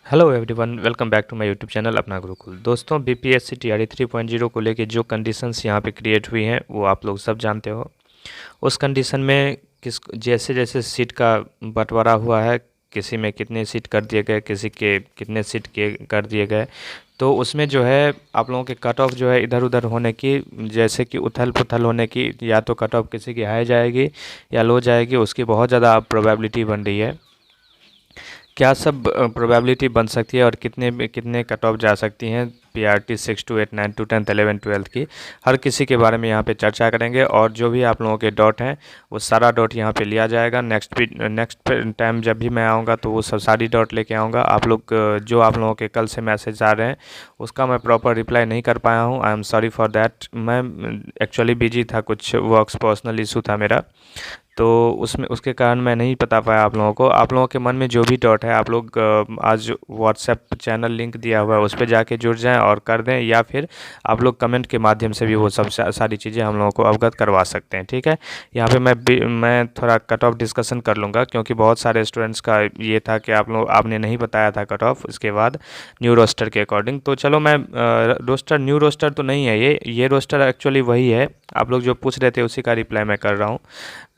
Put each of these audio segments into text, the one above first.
Hello everyone, welcome back to my YouTube channel Apna Gurukul. दोस्तों, BPSC TRE 3.0 को लेके जो कंडीशंस यहाँ पे क्रिएट हुई हैं वो आप लोग सब जानते हो। उस कंडीशन में किस जैसे जैसे सीट का बंटवारा हुआ है, किसी में कितने सीट कर दिए गए, किसी के कितने सीट के कर दिए गए, तो उसमें जो है आप लोगों के कट ऑफ जो है इधर उधर होने की, जैसे कि उथल पुथल होने की, या तो कट ऑफ किसी की हाई जाएगी या लो जाएगी, उसकी बहुत ज़्यादा प्रोबेबिलिटी बन रही है। क्या सब प्रोबेबिलिटी बन सकती है और कितने कट ऑफ जा सकती हैं पीआरटी 6 to 8 9 to 10 11 12 की, हर किसी के बारे में यहाँ पे चर्चा करेंगे। और जो भी आप लोगों के डॉट हैं वो सारा डॉट यहाँ पे लिया जाएगा। नेक्स्ट टाइम जब भी मैं आऊँगा तो वो सब सारी डॉट लेके आऊँगा। आप लोग जो आप लोगों के कल से मैसेज आ रहे हैं उसका मैं प्रॉपर रिप्लाई नहीं कर पाया हूँ। I am sorry for that. मैं एक्चुअली बिजी था, कुछ वर्क्स पर्सनल इशू था मेरा, तो उसमें उसके कारण मैं नहीं बता पाया आप लोगों को। आप लोगों के मन में जो भी डाउट है आप लोग आज व्हाट्सएप चैनल लिंक दिया हुआ है उस पर जाके जुड़ जाएं और कर दें, या फिर आप लोग कमेंट के माध्यम से भी वो सब सारी चीज़ें हम लोगों को अवगत करवा सकते हैं। ठीक है, यहाँ पे मैं थोड़ा कट ऑफ डिस्कशन कर लूँगा, क्योंकि बहुत सारे स्टूडेंट्स का ये था कि आपने नहीं बताया था कट ऑफ इसके बाद न्यू रोस्टर के अकॉर्डिंग। तो चलो, मैं रोस्टर न्यू रोस्टर तो नहीं है, ये रोस्टर एक्चुअली वही है। आप लोग जो पूछ रहे थे उसी का रिप्लाई मैं कर रहा हूँ।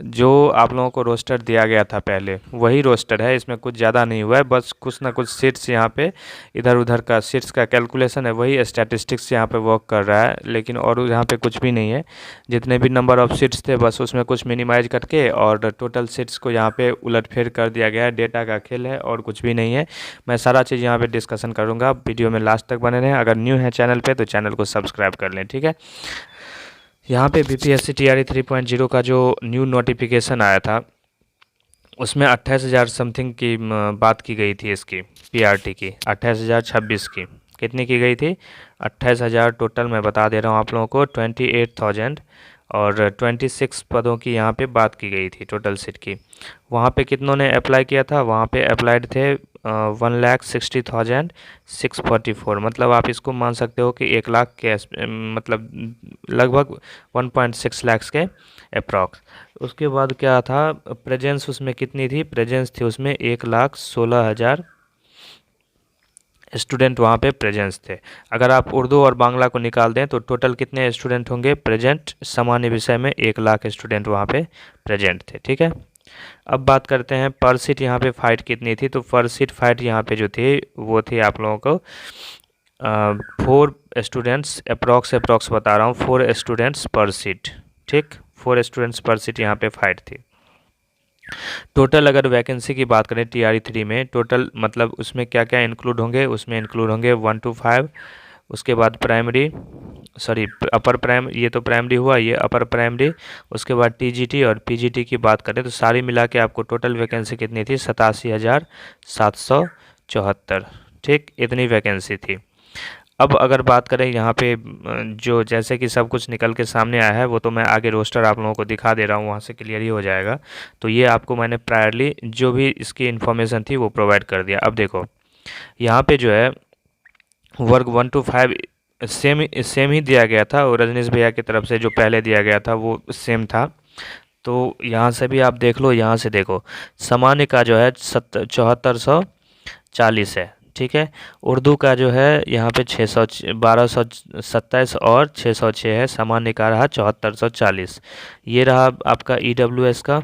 जो आप लोगों को रोस्टर दिया गया था पहले वही रोस्टर है, इसमें कुछ ज़्यादा नहीं हुआ है, बस कुछ ना कुछ सीट्स यहाँ पे इधर उधर का सीट्स का कैलकुलेशन है, वही स्टैटिस्टिक्स यहाँ पे वर्क कर रहा है, लेकिन और यहाँ पे कुछ भी नहीं है। जितने भी नंबर ऑफ सीट्स थे बस उसमें कुछ मिनिमाइज करके और टोटल सीट्स को यहाँ पे उलटफेर कर दिया गया है। डेटा का खेल है और कुछ भी नहीं है। मैं सारा चीज़ यहाँ पे डिस्कशन करूँगा, वीडियो में लास्ट तक बने रहें। अगर न्यू है चैनल पे तो चैनल को सब्सक्राइब कर लें। ठीक है, यहाँ पे बीपीएससी टीआरई 3.0 का जो न्यू नोटिफिकेशन आया था उसमें 28,000 समथिंग की बात की गई थी। इसकी पीआरटी की 28,026 की कितनी की गई थी? 28,000 टोटल। मैं बता दे रहा हूँ आप लोगों को, 28,000 और 26 पदों की यहाँ पे बात की गई थी टोटल सीट की। वहाँ पे कितनों ने अप्लाई किया था? वहाँ पे अप्लाइड थे 1,60,644। मतलब आप इसको मान सकते हो कि 1 लाख के मतलब लगभग 1.6 लाख के अप्रॉक्स। उसके बाद क्या था, प्रेजेंस उसमें कितनी थी? प्रेजेंस थी उसमें 1,16,000 स्टूडेंट वहाँ पे प्रेजेंस थे। अगर आप उर्दू और बांग्ला को निकाल दें तो टोटल कितने स्टूडेंट होंगे प्रेजेंट? सामान्य विषय में 1 लाख स्टूडेंट वहाँ पे प्रेजेंट थे। ठीक है, अब बात करते हैं पर सीट यहाँ पे फाइट कितनी थी। तो पर सीट फाइट यहाँ पे जो थी वो थी आप लोगों को 4 स्टूडेंट्स अप्रॉक्स बता रहा हूँ, 4 स्टूडेंट्स पर सीट। ठीक, 4 स्टूडेंट्स पर सीट यहाँ पे फाइट थी। टोटल अगर वैकेंसी की बात करें टीआरई 3 में, टोटल मतलब उसमें क्या क्या इंक्लूड होंगे? उसमें इंक्लूड होंगे 1 to 5, उसके बाद प्राइमरी, सॉरी अपर प्राइमरी, ये तो प्राइमरी हुआ, ये अपर प्राइमरी, उसके बाद टीजीटी और पीजीटी की बात करें तो सारी मिला के आपको टोटल वैकेंसी कितनी थी? 87,774। ठीक, इतनी वैकेंसी थी। अब अगर बात करें यहाँ पे जो जैसे कि सब कुछ निकल के सामने आया है वो तो मैं आगे रोस्टर आप लोगों को दिखा दे रहा हूँ, वहाँ से क्लियर ही हो जाएगा। तो ये आपको मैंने प्रायरली जो भी इसकी इन्फॉर्मेशन थी वो प्रोवाइड कर दिया। अब देखो यहाँ पे जो है वर्ग 1 to 5 सेम ही दिया गया था, और रजनीश भैया की तरफ से जो पहले दिया गया था वो सेम था। तो यहाँ से भी आप देख लो, यहाँ से देखो, सामान्य का जो है 7440 है। ठीक है, उर्दू का जो है यहाँ पे 1227 और 606 है, सामान्य का रहा 7440। ये रहा आपका ईडब्ल्यूएस का,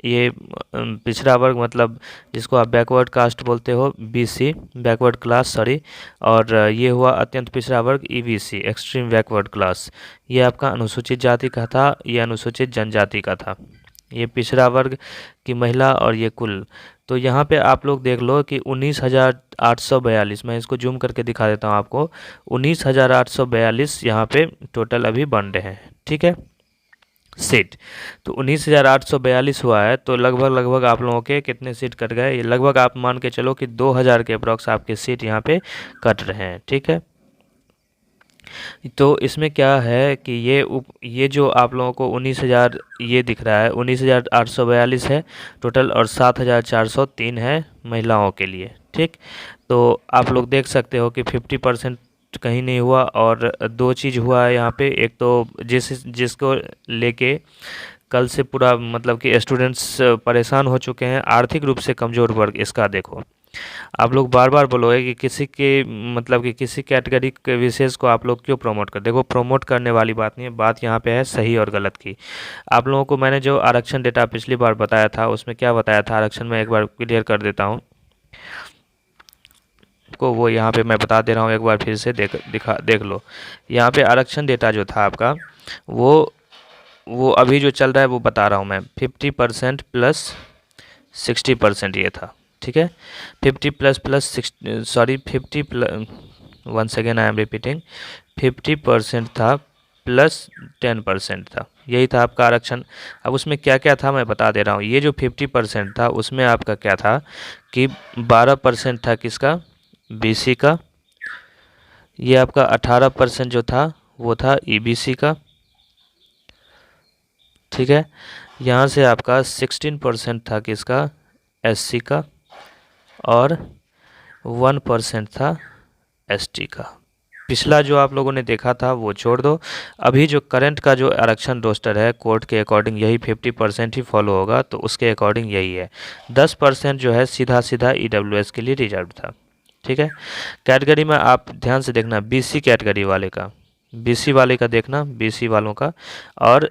ये पिछड़ा वर्ग मतलब जिसको आप बैकवर्ड कास्ट बोलते हो, बीसी बैकवर्ड क्लास, सॉरी। और ये हुआ अत्यंत पिछड़ा वर्ग, ईबीसी एक्सट्रीम बैकवर्ड क्लास। ये आपका अनुसूचित जाति का था, ये अनुसूचित जनजाति का था, ये पिछड़ा वर्ग की महिला, और ये कुल। तो यहाँ पे आप लोग देख लो कि 19,842, मैं इसको जूम करके दिखा देता हूँ आपको, 19,842 यहाँ पे टोटल अभी बन रहे हैं। ठीक है, सीट तो 19,842 हुआ है, तो लगभग आप लोगों के कितने सीट कट गए? ये लगभग आप मान के चलो कि 2,000 के अप्रॉक्स आपके सीट यहाँ पे कट रहे हैं। ठीक है, तो इसमें क्या है कि ये जो आप लोगों को 19,000 ये दिख रहा है, 19,842 है टोटल, और 7,403 है महिलाओं के लिए। ठीक, तो आप लोग देख सकते हो कि 50% कहीं नहीं हुआ। और दो चीज़ हुआ है यहाँ पे, एक तो जिसको लेके कल से पूरा मतलब कि स्टूडेंट्स परेशान हो चुके हैं, आर्थिक रूप से कमज़ोर वर्ग। इसका देखो आप लोग बार बार बोलोगे कि किसी के मतलब कि किसी कैटेगरी के विशेष को आप लोग क्यों प्रमोट कर। देखो प्रमोट करने वाली बात नहीं है, बात यहाँ पे है सही और गलत की। आप लोगों को मैंने जो आरक्षण डेटा पिछली बार बताया था उसमें क्या बताया था, आरक्षण में एक बार क्लियर कर देता हूँ को, वो यहाँ पे मैं बता दे रहा हूँ, एक बार फिर से देख लो। यहाँ पे आरक्षण डेटा जो था आपका वो अभी जो चल रहा है वो बता रहा हूँ मैं, 50% प्लस 60% ये था, ठीक है। 50 plus plus 60, sorry 50 plus, once again I am repeating, 50% था प्लस 10% था, यही था आपका आरक्षण। अब उसमें क्या क्या था मैं बता दे रहा हूँ। ये जो 50% था उसमें आपका क्या था कि 12% था किसका, बीसी का। ये आपका 18% जो था वो था ईबीसी का, ठीक है। यहाँ से आपका 16% था किसका, एससी का, और 1% था एसटी का। पिछला जो आप लोगों ने देखा था वो छोड़ दो, अभी जो करंट का जो आरक्षण रोस्टर है कोर्ट के अकॉर्डिंग यही 50% ही फॉलो होगा, तो उसके अकॉर्डिंग यही है। 10% जो है सीधा सीधा ईडब्ल्यूएस के लिए रिजर्व था, ठीक है। कैटेगरी में आप ध्यान से देखना, बीसी कैटेगरी वाले का, बीसी वाले का देखना, बीसी वालों का, और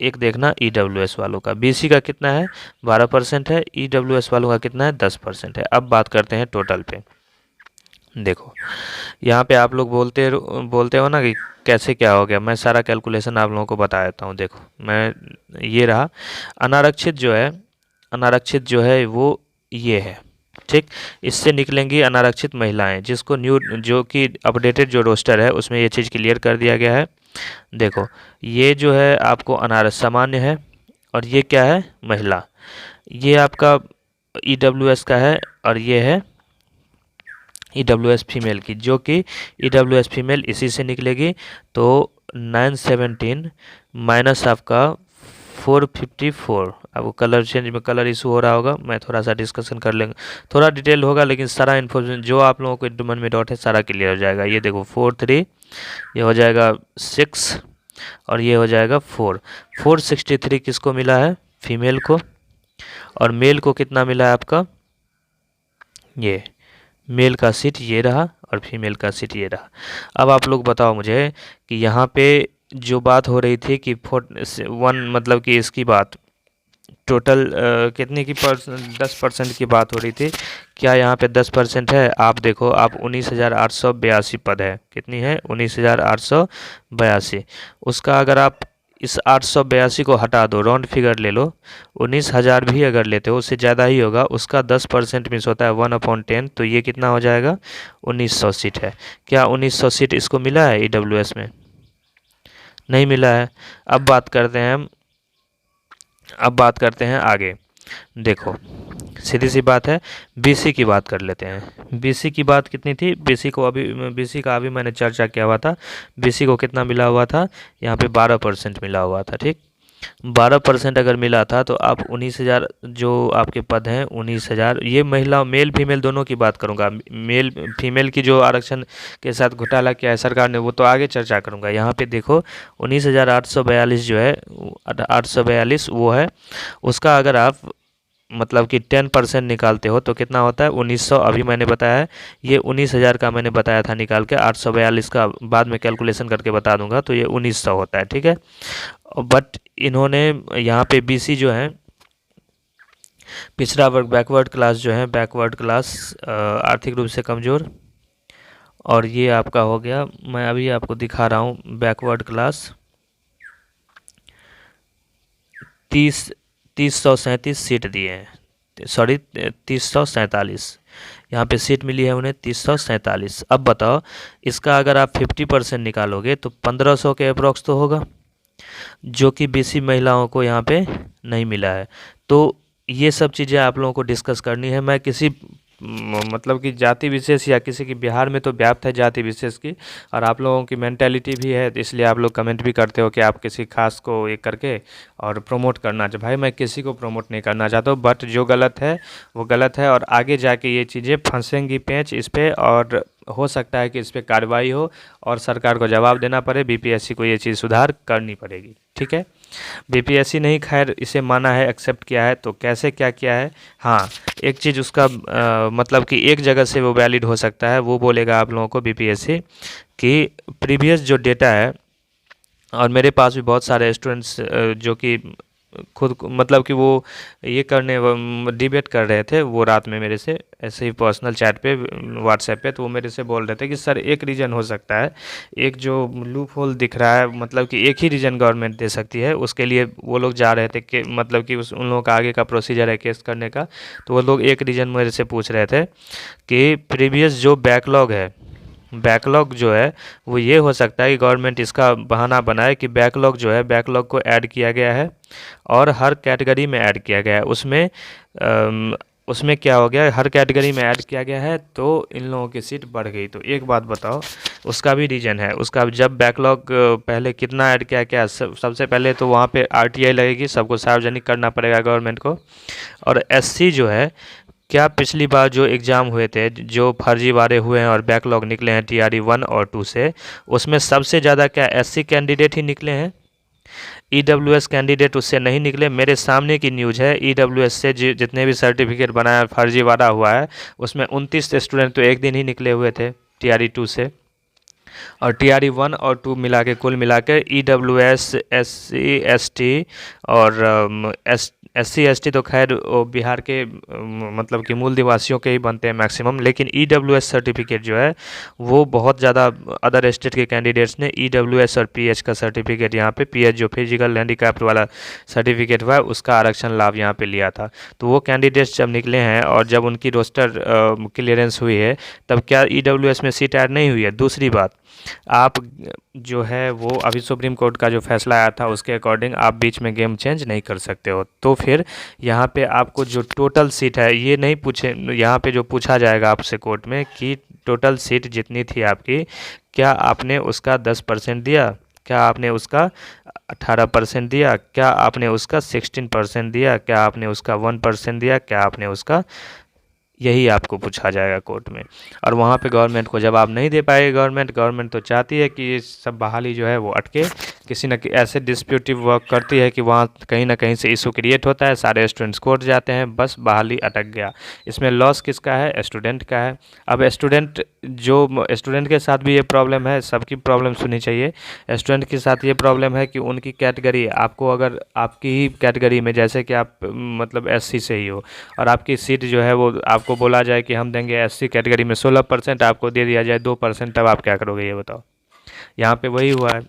एक देखना ईडब्ल्यूएस वालों का। बीसी का कितना है, 12% है, ईडब्ल्यूएस वालों का कितना है, 10% है। अब बात करते हैं टोटल पे। देखो यहाँ पे आप लोग बोलते हो ना कि कैसे क्या हो गया, मैं सारा कैलकुलेशन आप लोगों को बता देता हूँ। देखो मैं, ये रहा अनारक्षित जो है, अनारक्षित जो है वो ये है, ठीक। इससे निकलेंगी अनारक्षित महिलाएं, जिसको न्यू जो कि अपडेटेड जो रोस्टर है उसमें ये चीज़ क्लियर कर दिया गया है। देखो ये जो है आपको अनारक्षित सामान्य है, और ये क्या है, महिला। ये आपका ईडब्ल्यूएस का है, और ये है ईडब्ल्यूएस फीमेल की, जो कि ईडब्ल्यूएस फीमेल इसी से निकलेगी। तो 917 माइनस आपका 454। आपको कलर चेंज में कलर इशू हो रहा होगा, मैं थोड़ा सा डिस्कशन कर लेंगे, थोड़ा डिटेल होगा, लेकिन सारा इन्फॉर्मेशन जो आप लोगों को मन में डाउट है सारा क्लियर हो जाएगा। ये देखो 43, ये हो जाएगा 6, और ये हो जाएगा 463 किसको मिला है, फीमेल को, और मेल को कितना मिला है आपका, ये मेल का सीट ये रहा और फीमेल का सीट ये रहा। अब आप लोग बताओ मुझे कि यहाँ पे जो बात हो रही थी कि 1 मतलब कि इसकी बात टोटल कितने की 10% की बात हो रही थी, क्या यहाँ पे 10% है। आप देखो, आप 19,882 पद है, कितनी है, 19,882। उसका अगर आप इस 882 को हटा दो, राउंड फिगर ले लो, 19,000 भी अगर लेते हो उससे ज़्यादा ही होगा, उसका 10% मिस होता है 1/10, तो ये कितना हो जाएगा, 1900 सीट है। क्या 1900 सीट इसको मिला है ईडब्ल्यूएस में, नहीं मिला है। अब बात करते हैं आगे। देखो सीधी सी बात है, बीसी की बात कर लेते हैं। बीसी की बात कितनी थी, बीसी का अभी मैंने चर्चा किया हुआ था। बीसी को कितना मिला हुआ था, यहाँ पे 12% मिला हुआ था, ठीक। 12% अगर मिला था तो आप 19,000 जो आपके पद हैं 19,000, ये महिला मेल फीमेल दोनों की बात करूंगा। मेल फीमेल की जो आरक्षण के साथ घोटाला किया है सरकार ने वो तो आगे चर्चा करूंगा। यहाँ पे देखो 19,842 जो है, 842 वो है, उसका अगर आप मतलब कि 10% निकालते हो तो कितना होता है, 1900। अभी मैंने बताया है, ये 19,000 का मैंने बताया था निकाल के, 842 का बाद में कैलकुलेशन करके बता दूंगा, तो ये 1900 होता है, ठीक है। बट इन्होंने यहाँ पे बीसी जो है, पिछड़ा वर्ग, बैकवर्ड क्लास जो है, बैकवर्ड क्लास, आर्थिक रूप से कमज़ोर, और ये आपका हो गया, मैं अभी आपको दिखा रहा हूँ, बैकवर्ड क्लास 337 सीट दिए हैं, सॉरी 347, यहाँ पे सीट मिली है उन्हें 347। अब बताओ इसका अगर आप 50% निकालोगे तो 1500 के अप्रॉक्स तो होगा, जो कि बीसी महिलाओं को यहाँ पे नहीं मिला है। तो ये सब चीज़ें आप लोगों को डिस्कस करनी है। मैं किसी मतलब कि जाति विशेष या किसी की, बिहार में तो व्याप्त है जाति विशेष की, और आप लोगों की मेंटेलिटी भी है, तो इसलिए आप लोग कमेंट भी करते हो कि आप किसी खास को ये करके और प्रमोट करना चाहे। भाई मैं किसी को प्रमोट नहीं करना चाहता हूँ, बट जो गलत है वो गलत है, और आगे जाके ये चीज़ें फंसेंगी पेंच इस पर, और हो सकता है कि इस पे कार्रवाई हो और सरकार को जवाब देना पड़े, बीपीएससी को ये चीज़ सुधार करनी पड़ेगी। ठीक है, बीपीएससी नहीं खैर इसे माना है, एक्सेप्ट किया है, तो कैसे क्या किया है। हाँ, एक चीज़ उसका मतलब कि एक जगह से वो वैलिड हो सकता है, वो बोलेगा आप लोगों को बीपीएससी कि प्रीवियस जो डेटा है, और मेरे पास भी बहुत सारे स्टूडेंट्स जो कि मतलब कि वो ये करने डिबेट कर रहे थे वो रात में मेरे से ऐसे ही पर्सनल चैट पे व्हाट्सएप पे, तो वो मेरे से बोल रहे थे कि सर एक रीज़न हो सकता है, एक जो लूप होल दिख रहा है, मतलब कि एक ही रीज़न गवर्नमेंट दे सकती है, उसके लिए वो लोग जा रहे थे कि मतलब कि उन लोगों का आगे का प्रोसीजर है केस करने का, तो वो लोग एक रीज़न मेरे से पूछ रहे थे कि प्रीवियस जो बैकलॉग है, बैकलॉग जो है वो ये हो सकता है कि गवर्नमेंट इसका बहाना बनाए कि बैकलॉग जो है, बैकलॉग को ऐड किया गया है और हर कैटेगरी में ऐड किया गया है। उसमें क्या हो गया, हर कैटेगरी में ऐड किया गया है तो इन लोगों की सीट बढ़ गई। तो एक बात बताओ, उसका भी रीज़न है, उसका जब बैकलॉग पहले कितना ऐड किया गया, सबसे पहले तो वहाँ पे आरटीआई लगेगी, सबको सार्वजनिक करना पड़ेगा गवर्नमेंट को। और एससी जो है, क्या पिछली बार जो एग्ज़ाम हुए थे, जो फर्जीवाड़े हुए हैं और बैकलॉग निकले हैं टीआरई 1 और 2 से, उसमें सबसे ज़्यादा क्या एससी कैंडिडेट ही निकले हैं? ईडब्ल्यूएस कैंडिडेट उससे नहीं निकले। मेरे सामने की न्यूज़ है, ईडब्ल्यूएस से जितने भी सर्टिफिकेट बनाया फर्जीवाड़ा हुआ है, उसमें 29 स्टूडेंट तो एक दिन ही निकले हुए थे टीआरई 2 से। और टीआरई 1 और 2 मिला के कुल मिला के ईडब्ल्यूएस, एससी, एसटी और एससी एसटी तो खैर वो बिहार के मतलब कि मूल निवासियों के ही बनते हैं मैक्सिमम, लेकिन ईडब्ल्यूएस सर्टिफिकेट जो है वो बहुत ज़्यादा अदर स्टेट के कैंडिडेट्स ने ईडब्ल्यूएस और पीएच का सर्टिफिकेट, यहाँ पे पीएच जो फिजिकल हैंडीकैप्ड वाला सर्टिफिकेट हुआ है उसका आरक्षण लाभ यहाँ पे लिया था। तो वो कैंडिडेट्स जब निकले हैं और जब उनकी रोस्टर क्लियरेंस हुई है, तब क्या ईडब्ल्यूएस में सीट ऐड नहीं हुई है? दूसरी बात, आप जो है वो अभी सुप्रीम कोर्ट का जो फैसला आया था उसके अकॉर्डिंग आप बीच में गेम चेंज नहीं कर सकते हो। तो फिर यहाँ पे आपको जो टोटल सीट है, ये नहीं पूछे, यहाँ पे जो पूछा जाएगा आपसे कोर्ट में कि टोटल सीट जितनी थी आपकी, क्या आपने उसका 10% दिया, क्या आपने उसका 18% दिया, क्या आपने उसका 16% दिया, क्या आपने उसका 1% दिया, क्या आपने उसका, यही आपको पूछा जाएगा कोर्ट में। और वहाँ पे गवर्नमेंट को जवाब नहीं दे पाएगी गवर्नमेंट तो चाहती है कि ये सब बहाली जो है वो अटके, किसी न ऐसे डिस्प्यूटिव वर्क करती है कि वहाँ कहीं ना कहीं से इशू क्रिएट होता है, सारे स्टूडेंट्स कोर्ट जाते हैं, बस बहाली अटक गया। इसमें लॉस किसका है? स्टूडेंट का है। अब स्टूडेंट के साथ भी ये प्रॉब्लम है, सबकी प्रॉब्लम सुननी चाहिए। स्टूडेंट के साथ ये प्रॉब्लम है कि उनकी कैटेगरी, आपको अगर आपकी ही कैटेगरी में, जैसे कि आप मतलब एससी से ही हो और आपकी सीट जो है वो आपको बोला जाए कि हम देंगे एससी कैटेगरी में 16%, आपको दे दिया जाए 2%, तब आप क्या करोगे ये बताओ? यहाँ पे वही हुआ है,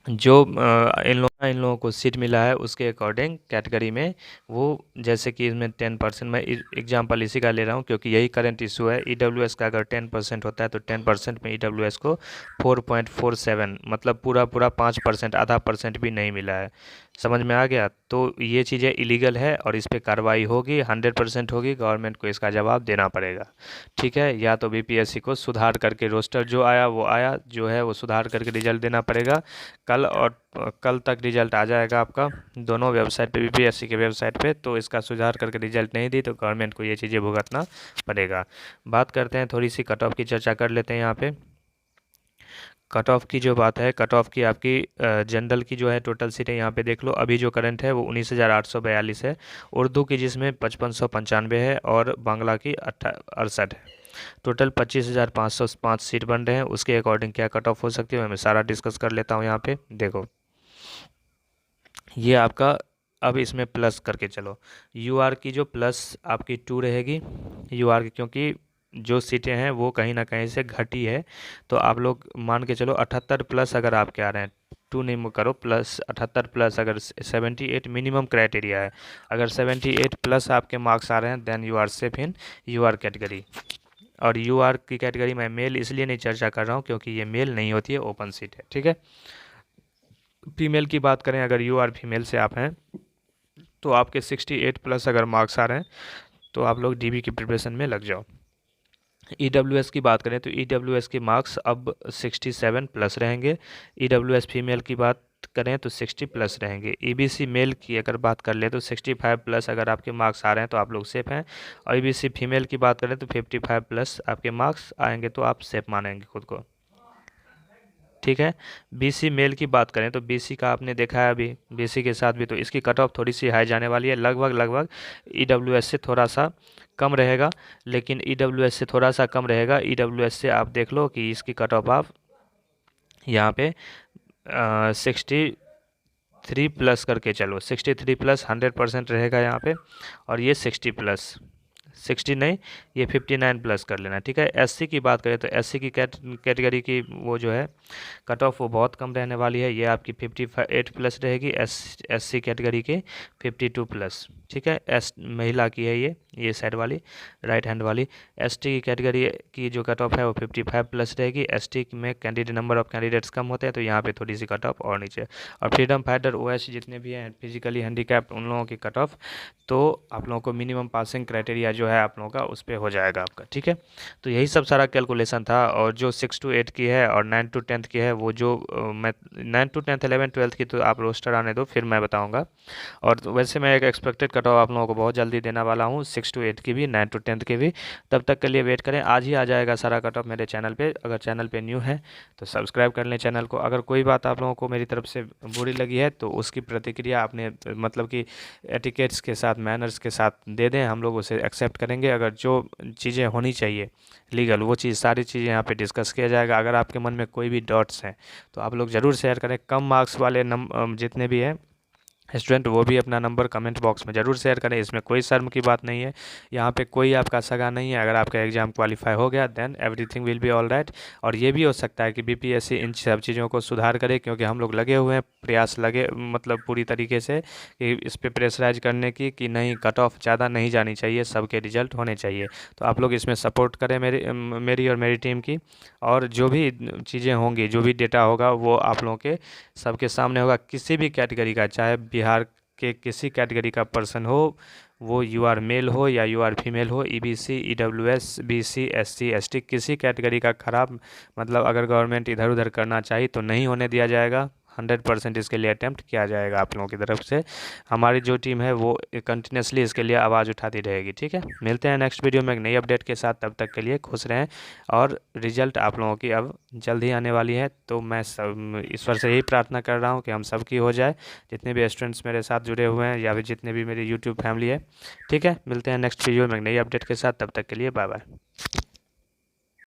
जो इन लोगों को सीट मिला है उसके अकॉर्डिंग कैटेगरी में वो, जैसे कि इसमें 10%, मैं एग्जांपल इसी का ले रहा हूँ क्योंकि यही करंट इशू है। ईडब्ल्यूएस का अगर 10% होता है तो 10% में ईडब्ल्यूएस को 4.47 मतलब पूरा पूरा 5%, आधा परसेंट भी नहीं मिला है। समझ में आ गया? तो ये चीज़ें इलीगल है और इस पर कार्रवाई होगी, 100% होगी, गवर्नमेंट को इसका जवाब देना पड़ेगा। ठीक है, या तो बीपीएससी को सुधार करके, रोस्टर जो आया वो आया, जो है वो सुधार करके रिजल्ट देना पड़ेगा। कल तक रिजल्ट आ जाएगा आपका दोनों वेबसाइट पे, बीपीएससी के वेबसाइट पे। तो इसका सुधार करके रिजल्ट नहीं दी तो गवर्नमेंट को ये चीज़ें भुगतना पड़ेगा। बात करते हैं, थोड़ी सी कट ऑफ की चर्चा कर लेते हैं यहाँ पे। कट ऑफ की जो बात है, कट ऑफ की आपकी जनरल की जो है टोटल सीटें यहाँ पे देख लो, अभी जो करंट है वो 19,842 है। उर्दू की जिसमें 5595 है और बांग्ला की 68 है। टोटल 25,505 सीट बन रहे हैं। उसके अकॉर्डिंग क्या कट ऑफ हो सकती है मैं सारा डिस्कस कर लेता हूँ यहाँ पे। देखो, ये आपका, अब इसमें प्लस करके चलो, यू आर की जो प्लस आपकी 2 रहेगी, यू आर की, क्योंकि जो सीटें हैं वो कहीं ना कहीं से घटी है। तो आप लोग मान के चलो 78 प्लस अगर आपके आ रहे हैं, 2 नहीं करो, प्लस 78 प्लस, अगर 78 मिनिमम क्राइटेरिया है, अगर 78 प्लस आपके मार्क्स आ रहे हैं then you are safe in U R category. और यू आर की कैटेगरी में मेल इसलिए नहीं चर्चा कर रहा हूँ क्योंकि ये मेल नहीं होती है, ओपन सीट है। ठीक है, फीमेल की बात करें, अगर यू आर फीमेल से आप हैं तो आपके 68 प्लस अगर मार्क्स आ रहे हैं तो आप लोग डीबी की प्रिपरेशन में लग जाओ। ईडब्ल्यूएस की बात करें तो ईडब्ल्यूएस के मार्क्स अब 67 प्लस रहेंगे। ईडब्ल्यूएस फीमेल की बात करें तो 60 प्लस रहेंगे। ईबीसी मेल की अगर बात कर ले तो 65 प्लस अगर आपके मार्क्स आ रहे हैं तो आप लोग सेफ हैं, और ईबीसी फीमेल की बात करें तो 55 प्लस आपके मार्क्स आएंगे तो आप सेफ मानेंगे खुद को, ठीक है। बीसी मेल की बात करें तो बीसी का आपने देखा है अभी, बीसी के साथ भी तो इसकी कट ऑफ थोड़ी सी हाई जाने वाली है, लगभग ईडब्ल्यूएस से थोड़ा सा कम रहेगा, लेकिन ईडब्ल्यूएस से थोड़ा सा कम रहेगा। ईडब्ल्यूएस से आप देख लो कि इसकी कट ऑफ आप यहाँ पे 63 प्लस करके चलो, 63 प्लस 100% रहेगा यहाँ पे, और ये 60 प्लस, 60 नहीं, ये 59 प्लस कर लेना, ठीक है। एससी की बात करें तो एससी की कैटेगरी की वो जो है कट ऑफ वो बहुत कम रहने वाली है, ये आपकी 58 प्लस रहेगी। एससी कैटेगरी के 52 प्लस, ठीक है। महिला की है ये साइड वाली, राइट हैंड वाली। एसटी की कैटेगरी की जो कट ऑफ है वो 55 प्लस रहेगी। एसटी में कैंडिडेट नंबर ऑफ कैंडिडेट्स कम होते हैं तो यहाँ पे थोड़ी सी कट ऑफ और नीचे। और फ्रीडम फाइटर ओएस जितने भी हैं फिजिकली हैंडीकैप्ड उन लोगों की कट ऑफ तो आप लोगों को मिनिमम पासिंग क्राइटेरिया जो है आप लोगों का उस पर हो जाएगा आपका, ठीक है। तो यही सब सारा कैलकुलेशन था, और जो 6 to 8 की है और 9 to 10 की है वो जो मैं 9 to 10 11 12 की तो आप रोस्टर आने दो फिर मैं बताऊंगा। और वैसे मैं एक एक्सपेक्टेड कट ऑफ आप लोगों को बहुत जल्दी देने वाला हूँ, 6 to 8 की भी, 9 to 10 की भी। तब तक के लिए वेट करें, आज ही आ जाएगा सारा कट ऑफ मेरे चैनल पे। अगर चैनल पे न्यू है तो सब्सक्राइब कर लें चैनल को। अगर कोई बात आप लोगों को मेरी तरफ से बुरी लगी है तो उसकी प्रतिक्रिया आपने मतलब कि एटिकेट्स के साथ, मैनर्स के साथ दे दें, हम लोग उसे एक्सेप्ट करेंगे। अगर जो चीज़ें होनी चाहिए लीगल वो चीज़ सारी चीज़ें यहाँ पे डिस्कस किया जाएगा। अगर आपके मन में कोई भी डाउट्स हैं तो आप लोग ज़रूर शेयर करें। कम मार्क्स वाले जितने भी हैं स्टूडेंट वो भी अपना नंबर कमेंट बॉक्स में ज़रूर शेयर करें, इसमें कोई शर्म की बात नहीं है। यहाँ पे कोई आपका सगा नहीं है। अगर आपका एग्ज़ाम क्वालिफाई हो गया then everything will be all right. और ये भी हो सकता है कि बीपीएससी इन सब चीज़ों को सुधार करे, क्योंकि हम लोग लगे हुए हैं, प्रयास लगे मतलब पूरी तरीके से कि इस पर प्रेशराइज करने की कि नहीं कट ऑफ ज़्यादा नहीं जानी चाहिए, सबके रिजल्ट होने चाहिए। तो आप लोग इसमें सपोर्ट करें मेरी और मेरी टीम की। और जो भी चीज़ें होंगी, जो भी डेटा होगा वो आप लोगों के सबके सामने होगा। किसी भी कैटेगरी का, चाहे बिहार के किसी कैटेगरी का पर्सन हो, वो यू आर मेल हो या यू आर फीमेल हो, EBC, EWS, BC, SC, ST, किसी कैटेगरी का खराब मतलब अगर गवर्नमेंट इधर उधर करना चाहिए तो नहीं होने दिया जाएगा। 100% इसके लिए अटेम्प्ट किया जाएगा आप लोगों की तरफ से। हमारी जो टीम है वो कंटिन्यूसली इसके लिए आवाज़ उठाती रहेगी, ठीक है। मिलते हैं नेक्स्ट वीडियो में एक नई अपडेट के साथ, तब तक के लिए खुश रहें। और रिजल्ट आप लोगों की अब जल्द ही आने वाली है, तो मैं सब ईश्वर से यही प्रार्थना कर रहा हूँ कि हम सबकी हो जाए, जितने भी स्टूडेंट्स मेरे साथ जुड़े हुए हैं या फिर जितने भी मेरी यूट्यूब फैमिली है, ठीक है। मिलते हैं नेक्स्ट वीडियो में एक नई अपडेट के साथ, तब तक के लिए बाय बाय।